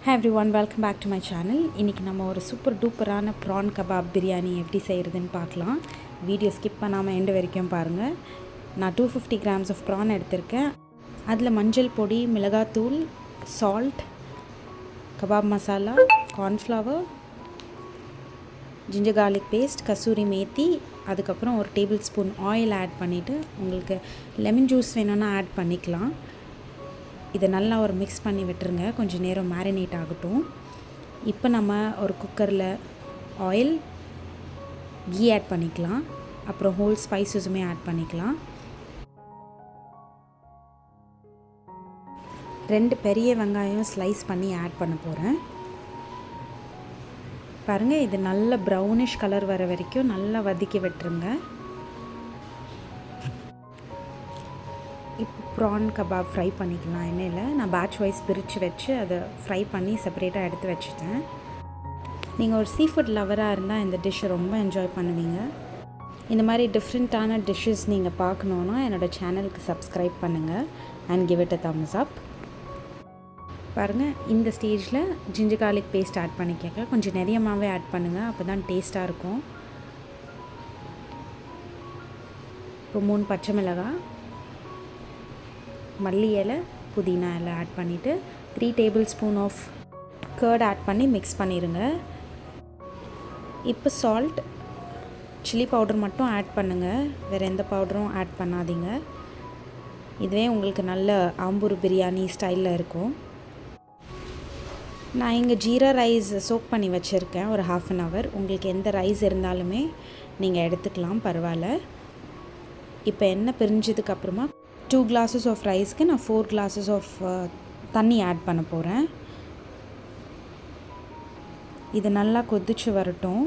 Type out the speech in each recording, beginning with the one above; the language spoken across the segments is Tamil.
Hi everyone, welcome back to my channel. இன்னைக்கு நம்ம ஒரு சூப்பர் டூப்பரான prawn kebab பிரியாணி எப்படி செய்யறதுன்னு பார்க்கலாம். வீடியோ ஸ்கிப் பண்ணாம எண்ட் வரைக்கும் பாருங்க. நான் 250 grams of prawn எடுத்துர்க்கேன். அதுல மஞ்சள் பொடி, மிளகாய்த்தூள், salt, kebab masala, corn flour, ginger garlic paste, kasuri methi, அதுக்கு அப்புறம் ஒரு டேபிள்ஸ்பூன் ஆயில் ஆட் பண்ணிட்டு உங்களுக்கு லெமன் ஜூஸ் வேணும்னா ஆட் பண்ணிக்கலாம். இதை நல்லா ஒரு மிக்ஸ் பண்ணி விட்டுருங்க. கொஞ்சம் நேரம் மேரினேட் ஆகட்டும். இப்போ நம்ம ஒரு குக்கரில் ஆயில், கீ ஆட் பண்ணிக்கலாம். அப்புறம் ஹோல் ஸ்பைசஸுமே ஆட் பண்ணிக்கலாம். 2 பெரிய வெங்காயம் ஸ்லைஸ் பண்ணி ஆட் பண்ண போகிறேன். பாருங்கள், இது நல்ல ப்ரௌனிஷ் கலர் வர வரைக்கும் நல்லா வதக்கி விட்டுருங்க. இப்போ ப்ரான் கபாப் ஃப்ரை பண்ணிக்கலாம் எண்ணெயில். நான் பேட்ச் வைஸ் பிரித்து வச்சு அதை ஃப்ரை பண்ணி செப்பரேட்டாக எடுத்து வச்சுட்டேன். நீங்கள் ஒரு சீ ஃபுட் லவராக இருந்தால் இந்த டிஷ்ஷை ரொம்ப என்ஜாய் பண்ணுவீங்க. இந்த மாதிரி டிஃப்ரெண்ட்டான டிஷ்ஷஸ் நீங்கள் பார்க்கணுன்னா என்னோடய சேனலுக்கு சப்ஸ்கிரைப் பண்ணுங்கள் and give it a Thums அப். பாருங்கள், இந்த ஸ்டேஜில் ஜிஞ்சர் கார்லிக் பேஸ்ட் ஆட் பண்ணிக்கங்க. கொஞ்சம் நிறையமாகவே ஆட் பண்ணுங்கள், அப்போ தான் டேஸ்ட்டாக இருக்கும். இப்போ 3 பச்சை மிளகாய், மல்லி இலை, புதினா இலை ஆட் பண்ணிவிட்டு 3 டேபிள்ஸ்பூன் ஆஃப் கர்ட் ஆட் பண்ணி மிக்ஸ் பண்ணிடுங்க. இப்போ சால்ட், சில்லி பவுடர் மட்டும் ஆட் பண்ணுங்கள், வேறு எந்த பவுடரும் ஆட் பண்ணாதீங்க. இதுவே உங்களுக்கு நல்ல ஆம்பூர் பிரியாணி ஸ்டைலில் இருக்கும். நான் இங்கே ஜீரா ரைஸ் சோக் பண்ணி வச்சுருக்கேன் ஒரு 1/2 hour. உங்களுக்கு எந்த ரைஸ் இருந்தாலுமே நீங்கள் எடுத்துக்கலாம், பரவாயில்ல. இப்போ எண்ணெய் பிரிஞ்சதுக்கப்புறமா 2 glasses ஆஃப் ரைஸ்க்கு நான் 4 glasses ஆஃப் தண்ணி ஆட் பண்ண போகிறேன். இது நல்லா கொதிச்சு வரட்டும்.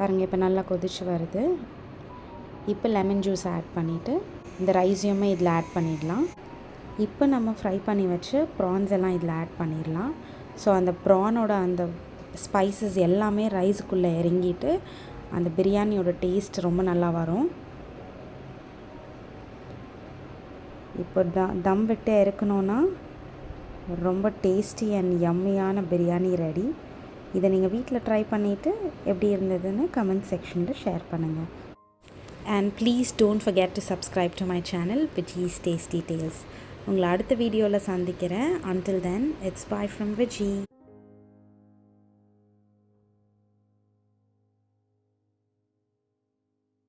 பாருங்கள், இப்போ நல்லா கொதிச்சு வருது. இப்போ லெமன் ஜூஸ் ஆட் பண்ணிவிட்டு இந்த ரைஸையுமே இதில் ஆட் பண்ணிடலாம். இப்போ நம்ம ஃப்ரை பண்ணி வச்சு ப்ரான்ஸ் எல்லாம் இதில் ஆட் பண்ணிடலாம். ஸோ அந்த ப்ரானோட அந்த ஸ்பைசஸ் எல்லாமே ரைஸுக்குள்ளே இறங்கிட்டு அந்த பிரியாணியோட டேஸ்ட் ரொம்ப நல்லா வரும். இப்போ தம் விட்டு இறக்கணுன்னா ரொம்ப டேஸ்டி அண்ட் யம்மியான பிரியாணி ரெடி. இதை நீங்கள் வீட்டில் ட்ரை பண்ணிவிட்டு எப்படி இருந்ததுன்னு கமெண்ட் செக்ஷனில் ஷேர் பண்ணுங்கள். And please don't forget to subscribe to my channel Viji's tasty tales. உங்களை அடுத்த வீடியோவில் சந்திக்கிறேன். Until then, it's bye from Viji.